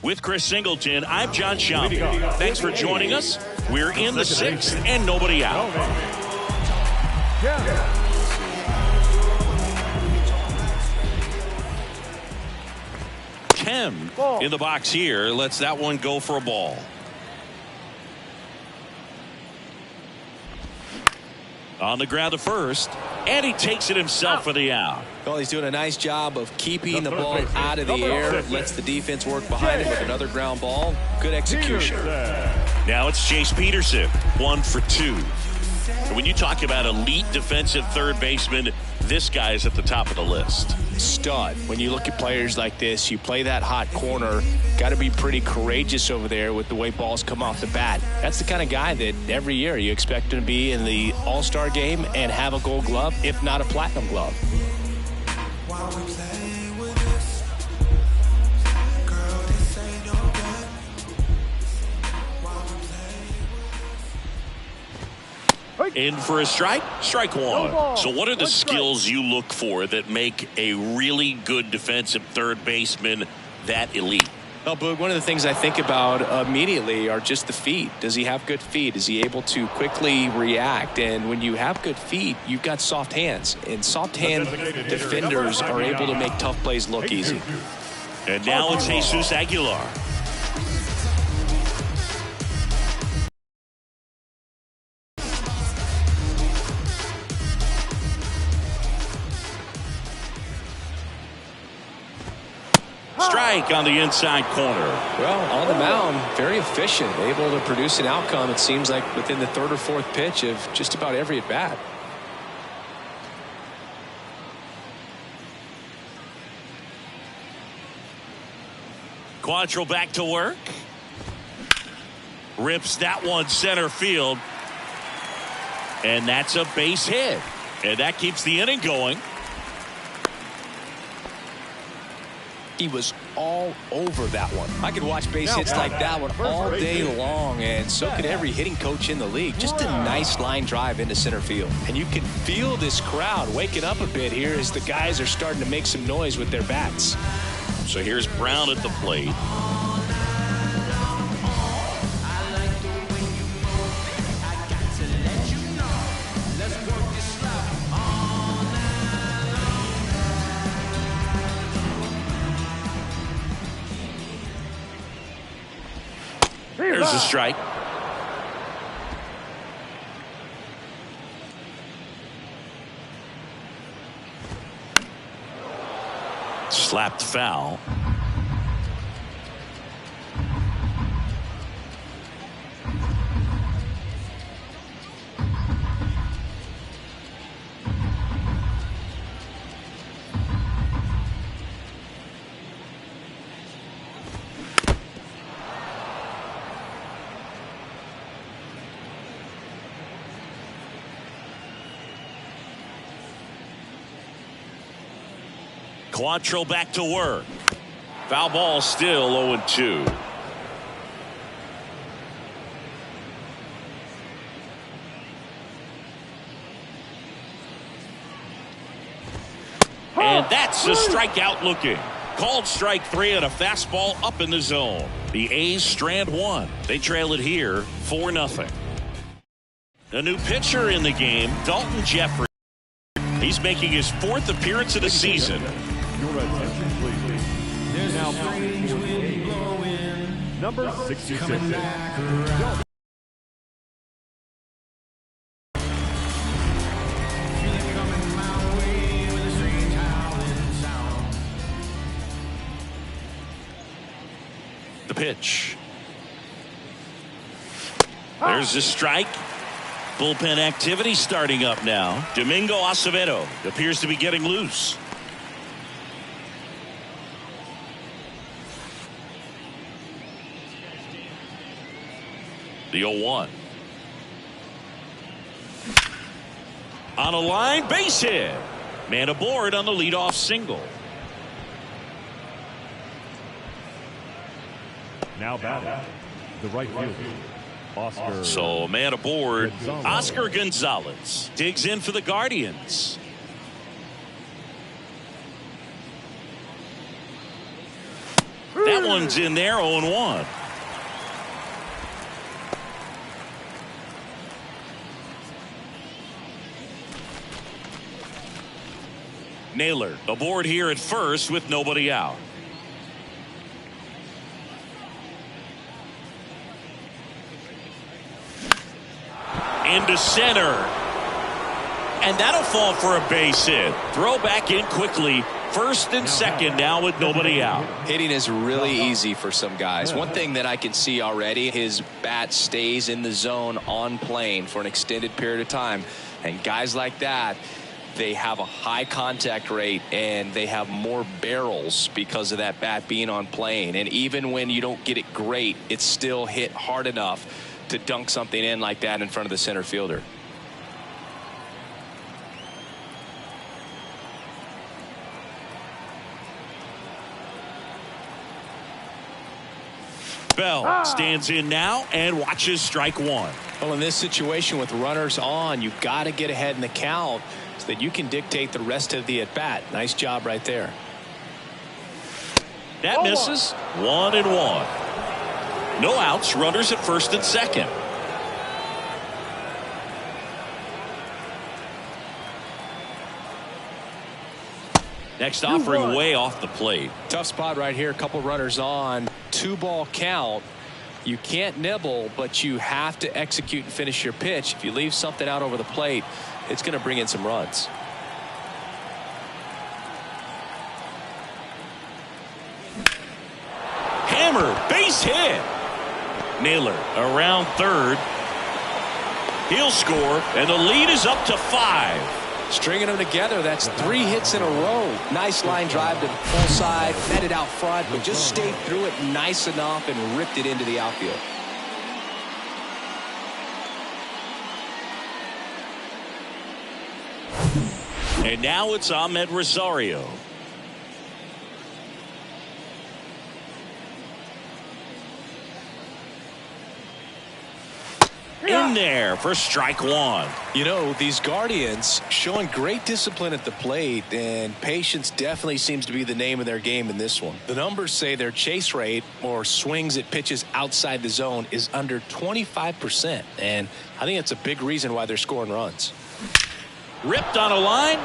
With Chris Singleton, I'm John Shelby. Thanks for joining us. We're in the sixth and nobody out. Kem in the box here. Lets that one go for a ball. On the ground to first, and he takes it himself for the out. Well, he's doing a nice job of keeping the ball out of the air. Lets the defense work behind him with another ground ball. Good execution. Now it's Chase Peterson, 1 for 2. And when you talk about elite defensive third baseman, this guy is at the top of the list. Stud. When you look at players like this, you play that hot corner, got to be pretty courageous over there with the way balls come off the bat. That's the kind of guy that every year you expect him to be in the All-Star game and have a gold glove, if not a platinum glove. In for a strike, strike one. So what are the skills you look for that make a really good defensive third baseman that elite? Well, Boog, one of the things I think about immediately are just the feet. Does he have good feet? Is he able to quickly react? And when you have good feet, you've got soft hands. And soft hand defenders are able to make tough plays look easy. And now it's Jesus Aguilar. Strike on the inside corner. Well, on the mound, very efficient, able to produce an outcome, it seems like, within the third or fourth pitch of just about every at bat. Quantrill back to work. Rips that one center field. And that's a base hit. And that keeps the inning going. He was all over that one. I could watch base hits like that one all day long, and so could every hitting coach in the league. Just a nice line drive into center field. And you can feel this crowd waking up a bit here as the guys are starting to make some noise with their bats. So here's Brown at the plate. There's a strike. Slapped foul. Quantrill back to work. Foul ball, still 0-2. And that's a strikeout looking. Called strike 3 and a fastball up in the zone. The A's strand 1. They trail it here 4-0. A new pitcher in the game, Dalton Jeffrey. He's making his 4th appearance of the season. Your attention, please. There's now number 66. The pitch. There's the strike. Bullpen activity starting up now. Domingo Acevedo appears to be getting loose. The 0-1. On a line, base hit. Man aboard on the leadoff single. Now batting, the right fielder, Oscar. So man aboard, Oscar Gonzalez digs in for the Guardians. That one's in there, 0-1. Naylor aboard here at first with nobody out. Into center. And that'll fall for a base hit. Throw back in quickly. First and second now with nobody out. Hitting is really easy for some guys. One thing that I can see already, his bat stays in the zone on plane for an extended period of time. And guys like that, they have a high contact rate and they have more barrels because of that bat being on plane. And even when you don't get it great, it's still hit hard enough to dunk something in like that in front of the center fielder. Bell stands in now and watches strike one. Well, in this situation with runners on, you've got to get ahead in the count so that you can dictate the rest of the at-bat. Nice job right there. That misses. 1-1. No outs. Runners at first and second. Next offering way off the plate. Tough spot right here. A couple runners on. 2-ball count. You can't nibble, but you have to execute and finish your pitch. If you leave something out over the plate, it's going to bring in some runs. Hammer, base hit. Naylor around third. He'll score, and the lead is up to 5. Stringing them together, that's 3 hits in a row. Nice line drive to the full side, met it out front, but just stayed through it nice enough and ripped it into the outfield. And now it's Ahmed Rosario. In there for strike one. You know, these Guardians showing great discipline at the plate, and patience definitely seems to be the name of their game in this one. The numbers say their chase rate or swings at pitches outside the zone is under 25%, and I think that's a big reason why they're scoring runs. Ripped on a line.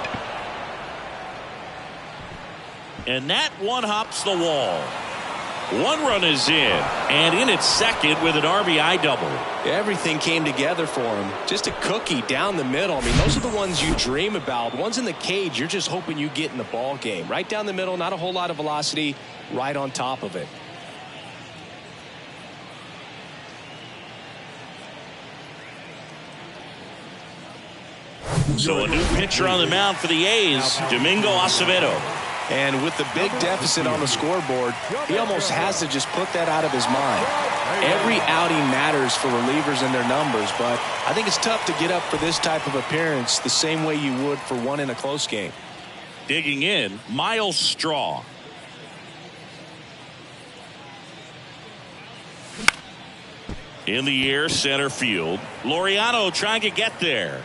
And that one hops the wall. 1 run is in, and in at second with an RBI double. Everything came together for him. Just a cookie down the middle. I mean, those are the ones you dream about. Ones in the cage, you're just hoping you get in the ball game. Right down the middle, not a whole lot of velocity, right on top of it. So a new pitcher on the mound for the A's, Domingo Acevedo. And with the big deficit on the scoreboard, he almost has to just put that out of his mind. Every outing matters for relievers and their numbers, but I think it's tough to get up for this type of appearance the same way you would for one in a close game. Digging in, Miles Straw. In the air, center field. Laureano trying to get there.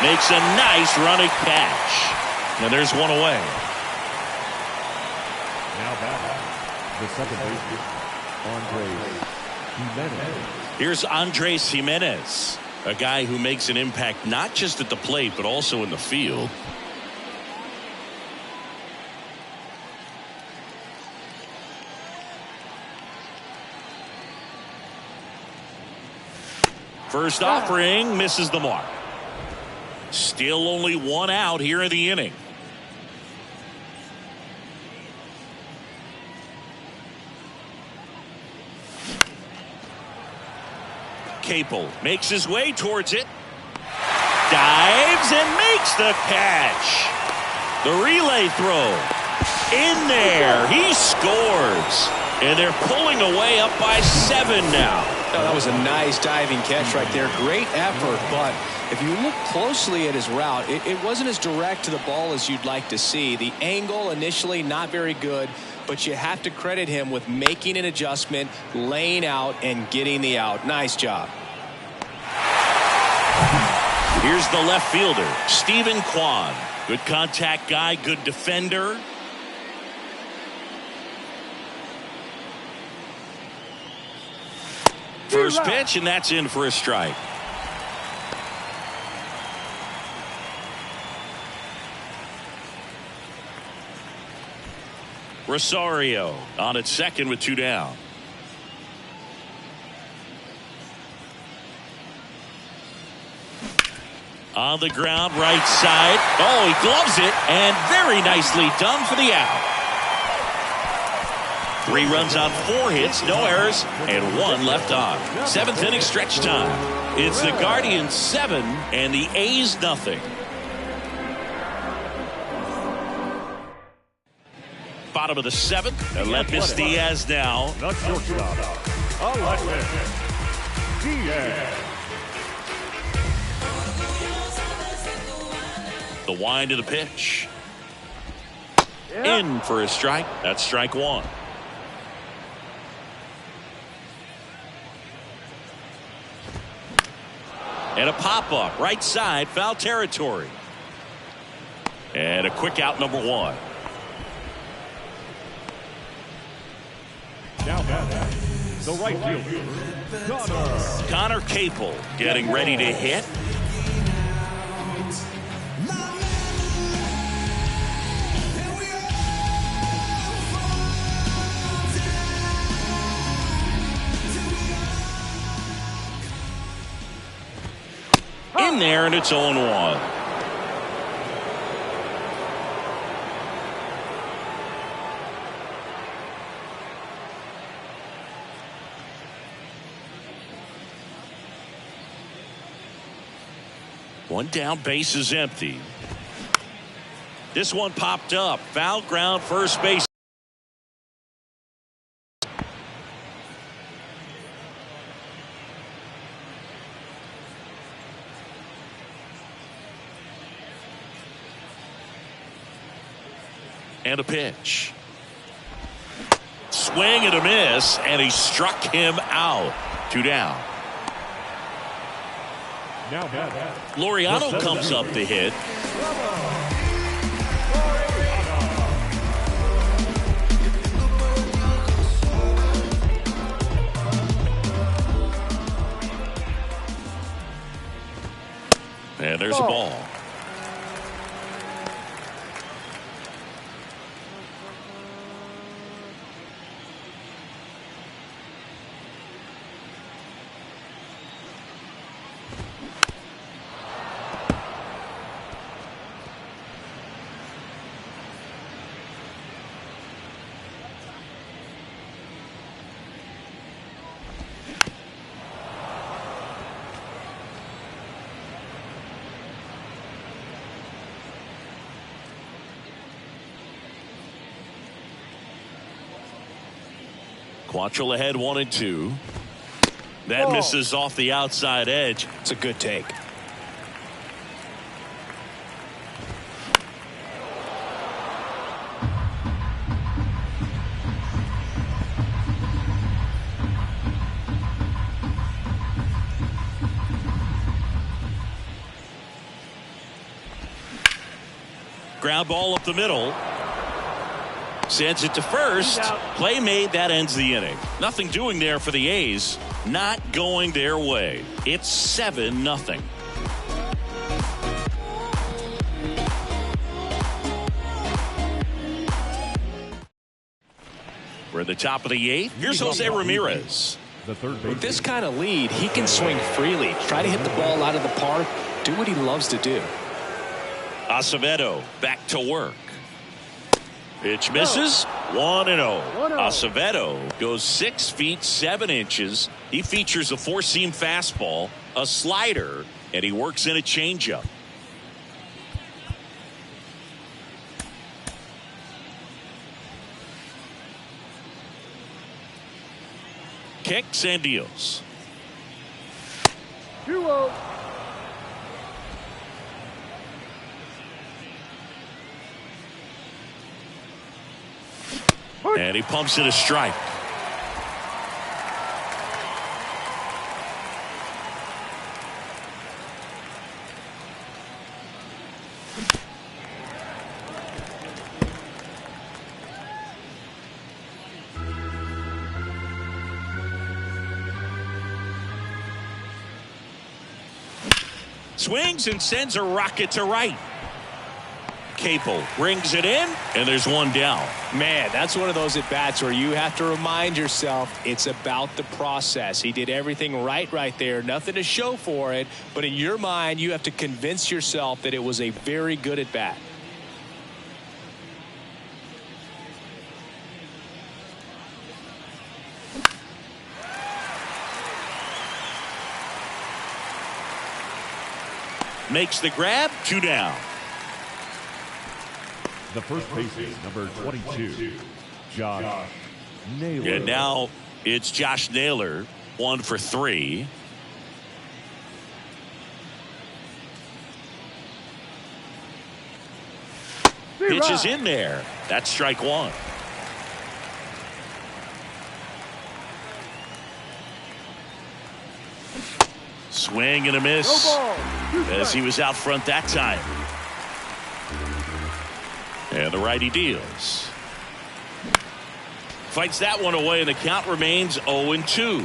Makes a nice running catch. And there's one away. Now back, the second baseman, Andres Jimenez. Here's Andres Jimenez, a guy who makes an impact not just at the plate but also in the field. First offering misses the mark. Still only 1 out here in the inning. Capel makes his way towards it. Dives and makes the catch. The relay throw. In there. He scores. And they're pulling away up by 7 now. Oh, that was a nice diving catch right there. Great effort, but if you look closely at his route, it wasn't as direct to the ball as you'd like to see. The angle initially not very good, but you have to credit him with making an adjustment, laying out, and getting the out. Nice job. Here's the left fielder, Stephen Kwan. Good contact guy, good defender. First pitch, and that's in for a strike. Rosario on at second with 2 down. On the ground, right side. Oh, he gloves it, and very nicely done for the out. 3 runs on 4 hits, no errors, and 1 left on. 7th inning stretch time. It's the Guardians 7 and the A's nothing. Bottom of the 7th, Aledmys Diaz now. The shortstop, Aledmys Diaz. The wind of the pitch. In for a strike. That's strike 1. And a pop-up, right side, foul territory. And a quick out, number 1. Now the right fielder, Connor Capel getting ready to hit. In there, and it's 0-1. One down, base is empty. This one popped up. Foul ground, first base. And a pitch. Swing and a miss, and he struck him out. 2 down. now Laureano comes up to hit. And there's a ball. Quantrill ahead 1-2. That misses off the outside edge. It's a good take. Ground ball up the middle. Sends it to first. Play made. That ends the inning. Nothing doing there for the A's. Not going their way. It's 7-0. We're at the top of the 8th. Here's Jose Ramirez. the third base. With this kind of lead, he can swing freely, try to hit the ball out of the park, do what he loves to do. Acevedo back to work. Pitch misses. 1-0. Acevedo goes 6 feet 7 inches. He features a 4-seam fastball, a slider, and he works in a changeup. Kicks and deals. 2-0. And he pumps it a strike. Swings and sends a rocket to right. Capel brings it in, and there's one down. Man, that's one of those at-bats where you have to remind yourself it's about the process. He did everything right there. Nothing to show for it, but in your mind, you have to convince yourself that it was a very good at-bat. Makes the grab, 2 down. The first baseman, number 22, Josh Naylor. And now it's Josh Naylor, 1 for 3. Pitch is in there. That's strike 1. Swing and a miss as he was out front that time. And the righty deals. Fights that one away, and the count remains 0-2.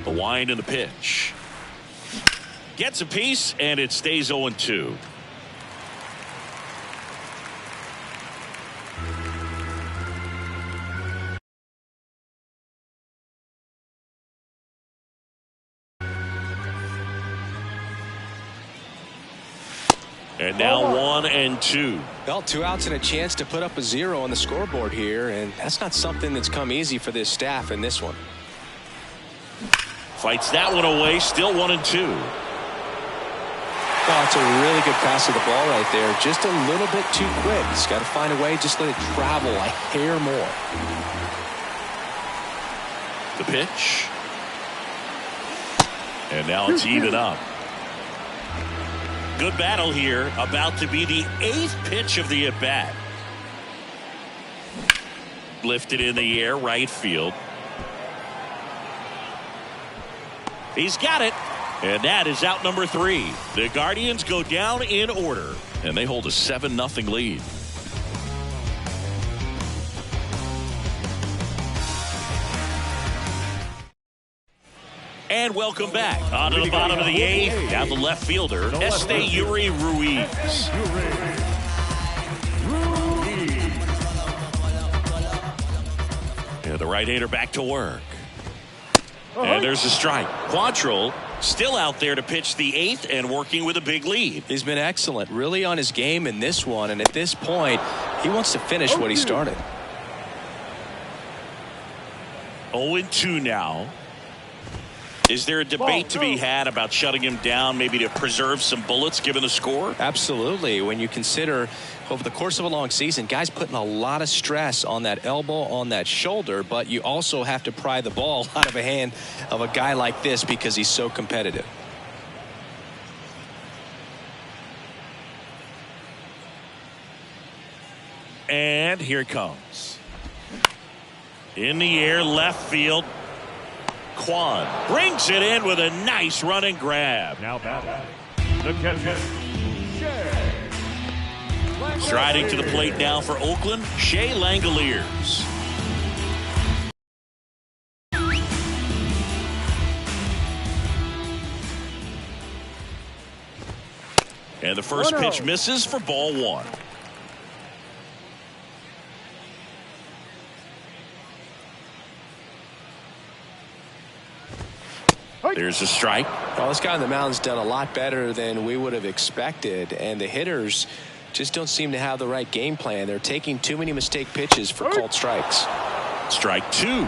The wind and the pitch. Gets a piece, and it stays 0-2. And now 1-2. Well, 2 outs and a chance to put up a 0 on the scoreboard here, and that's not something that's come easy for this staff in this one. Fights that one away, still 1-2. Oh, it's a really good pass of the ball right there. Just a little bit too quick. He's got to find a way, just let it travel a hair more. The pitch. And now it's even up. Good battle here, about to be the 8th pitch of the at-bat. Lifted in the air, right field. He's got it, and that is out number 3. The Guardians go down in order, and they hold a 7-0 lead. And welcome back. On to the bottom of the 8th. Now the left fielder, Esteury Ruiz. Yeah, the right-hander back to work. And there's a strike. Quantrill still out there to pitch the 8th and working with a big lead. He's been excellent, really on his game in this one, and at this point, he wants to finish what he started. 0-2 now. Is there a debate to be had about shutting him down, maybe to preserve some bullets given the score? Absolutely. When you consider over the course of a long season, guys putting a lot of stress on that elbow, on that shoulder, but you also have to pry the ball out of a hand of a guy like this because he's so competitive. And here it comes. In the air, left field. Quan brings it in with a nice running grab. Now batting, the catcher, Striding to the plate now for Oakland, Shea Langoliers. And the first pitch misses for ball 1. There's a strike. Well, this guy on the mound's done a lot better than we would have expected, and the hitters just don't seem to have the right game plan. They're taking too many mistake pitches for called strikes. Strike 2.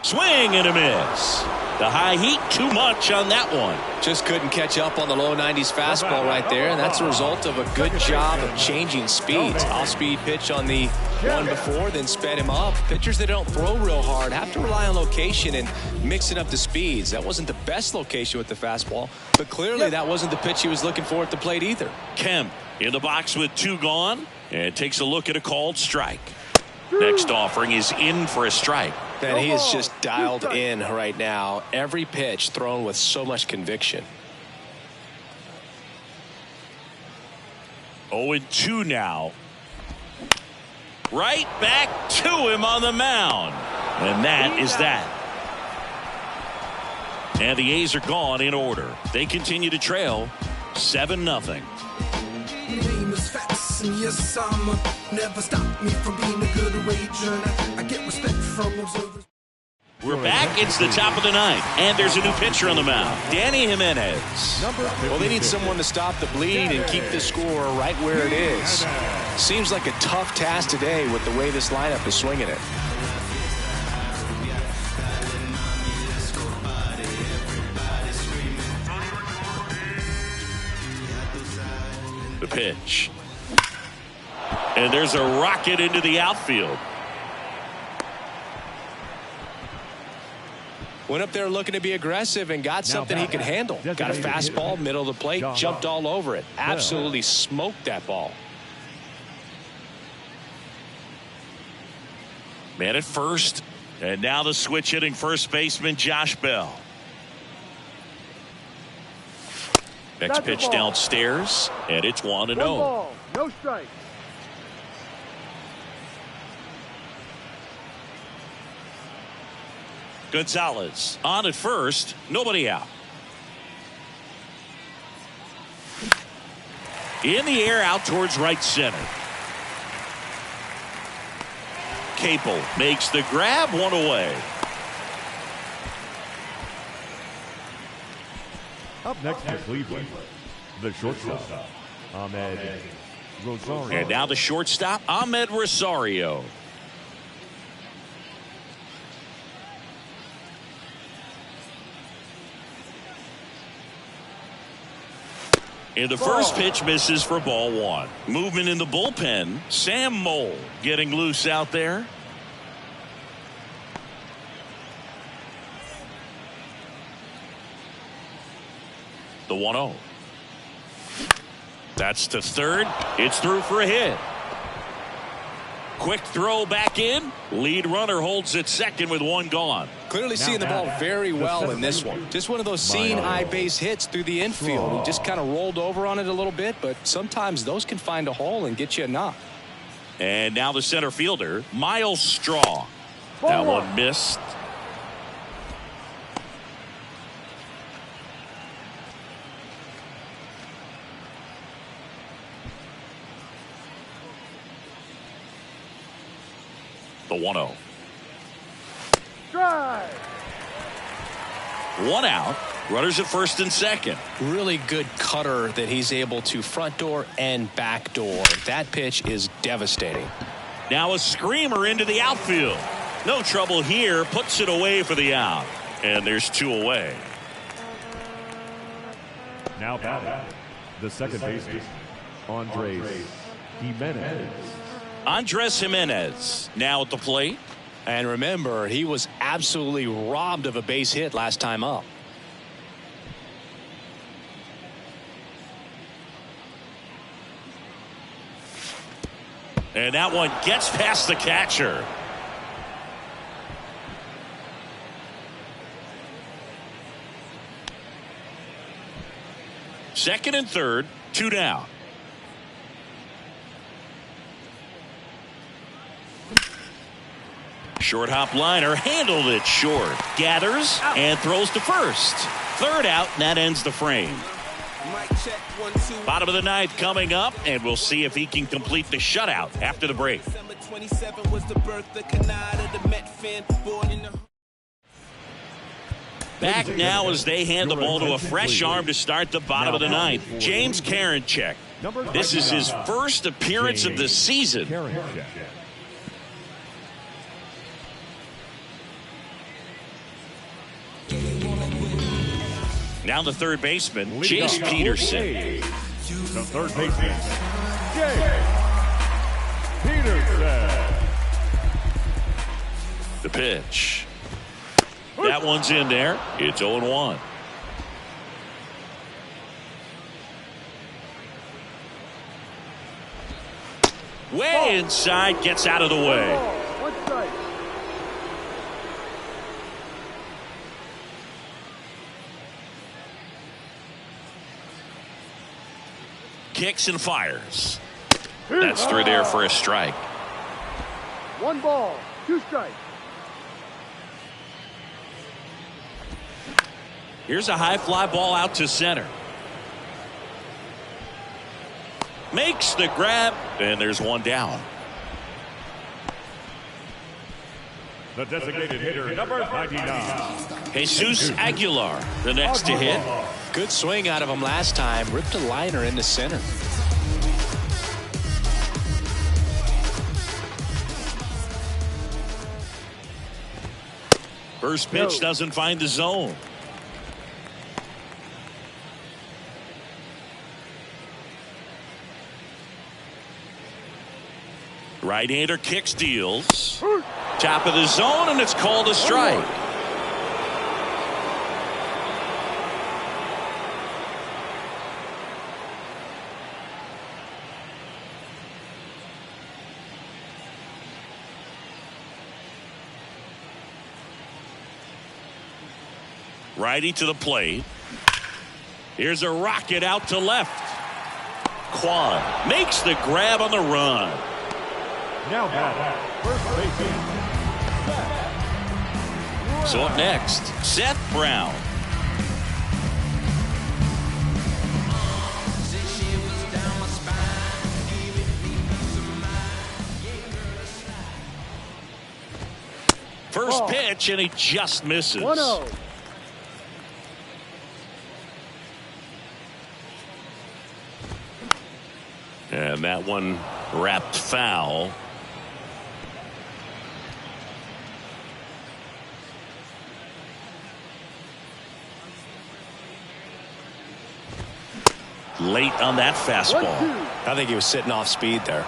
Swing and a miss. The high heat, too much on that one. Just couldn't catch up on the low 90s fastball right there, and that's a result of a good job of changing speeds. Off-speed pitch on the one before, then sped him up. Pitchers that don't throw real hard have to rely on location and mixing up the speeds. That wasn't the best location with the fastball, but clearly that wasn't the pitch he was looking for at the plate either. Kemp in the box with 2 gone, and takes a look at a called strike. Next offering is in for a strike. And he is just dialed in right now. Every pitch thrown with so much conviction. 0-2 now. Right back to him on the mound. And that is that. And the A's are gone in order. They continue to trail 7-0. Yes, never stop me from being a good wager. I get respect from observers. We're back. It's the top of the ninth, and there's a new pitcher on the mound, Danny Jimenez. Well, they need someone to stop the bleed and keep the score right where it is. Seems like a tough task today with the way this lineup is swinging it. The pitch. And there's a rocket into the outfield. Went up there looking to be aggressive and got something he could handle. Got a fastball, middle of the plate, jumped all over it. Absolutely smoked that ball. Man at first. And now the switch hitting first baseman Josh Bell. Next pitch downstairs. And it's 1-0. No strike. Gonzalez on at first, nobody out. In the air out towards right center. Capel makes the grab, one away. Up next for Cleveland, the shortstop, Ahmed Rosario. And now the shortstop, Ahmed Rosario. And the first pitch misses for ball one. Movement in the bullpen. Sam Mole getting loose out there. The 1-0. That's to third. It's through for a hit. Quick throw back in. Lead runner holds at second with one gone. Clearly seeing the ball very well in this one. Just one of those seeing eye base hits through the infield. He just kind of rolled over on it a little bit, but sometimes those can find a hole and get you a knock. And now the center fielder, Miles Straw. That one missed. The 1-0. Strike. One out. Runners at first and second. Really good cutter that he's able to front door and back door. That pitch is devastating. Now a screamer into the outfield. No trouble here. Puts it away for the out. And there's two away. Now batting, the second baseman, Andres Jimenez. Andres Jimenez now at the plate. And remember, he was absolutely robbed of a base hit last time up. And that one gets past the catcher. Second and third, two down. Short hop liner, handled it short. Gathers and throws to first. Third out, and that ends the frame. Bottom of the ninth coming up, and we'll see if he can complete the shutout after the break. Back now as they hand the ball to a fresh arm to start the bottom of the ninth. James Karinchak. This is his first appearance of the season. Now the third baseman, Chase Peterson. The third baseman, Chase Peterson. The pitch. That one's in there. It's 0-1. Way inside, gets out of the way. One strike. Kicks and fires. That's through there for a strike. 1 ball, 2 strikes. Here's a high fly ball out to center. Makes the grab, and there's one down. The designated hitter, number 99. Jesus Aguilar, the next to hit. Good swing out of him last time. Ripped a liner into center. First pitch doesn't find the zone. Right-hander kicks, deals. Top of the zone, and it's called a strike. Righty to the plate. Here's a rocket out to left. Kwan makes the grab on the run. Now batting, first baseman. So up next, Seth Brown. First pitch, and he just misses. 1-0. And that one wrapped foul. Late on that fastball. 1-2. I think he was sitting off speed there.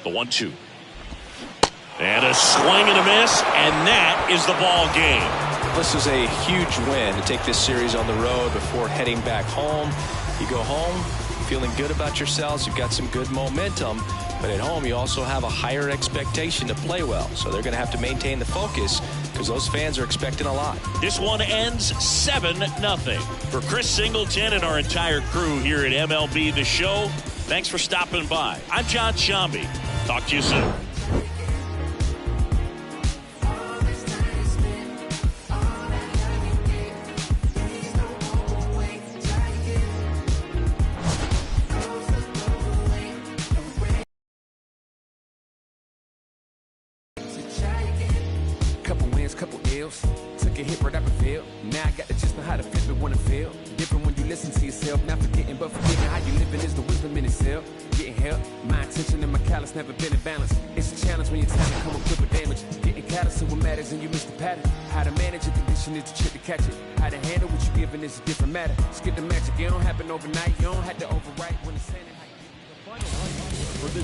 The 1-2. And a swing and a miss, and that is the ball game. This is a huge win to take this series on the road before heading back home. You go home feeling good about yourselves. You've got some good momentum. But at home, you also have a higher expectation to play well. So they're going to have to maintain the focus because those fans are expecting a lot. This one ends 7-0. For Chris Singleton and our entire crew here at MLB The Show, thanks for stopping by. I'm John Shambi. Talk to you soon. Couple ills, took a hit right up the field. Now I got to just know how to flip it when I feel. Different when you listen to yourself, not forgetting but forgetting how you living is the wisdom in itself. Getting help, my attention and my callous never been in balance. It's a challenge when your talent come equipped with damage. Getting callous to what matters and you miss the pattern. How to manage a condition is the trick to catch it. How to handle what you giving is a different matter. Skip the magic, it don't happen overnight. You don't have to overwrite when it's handed.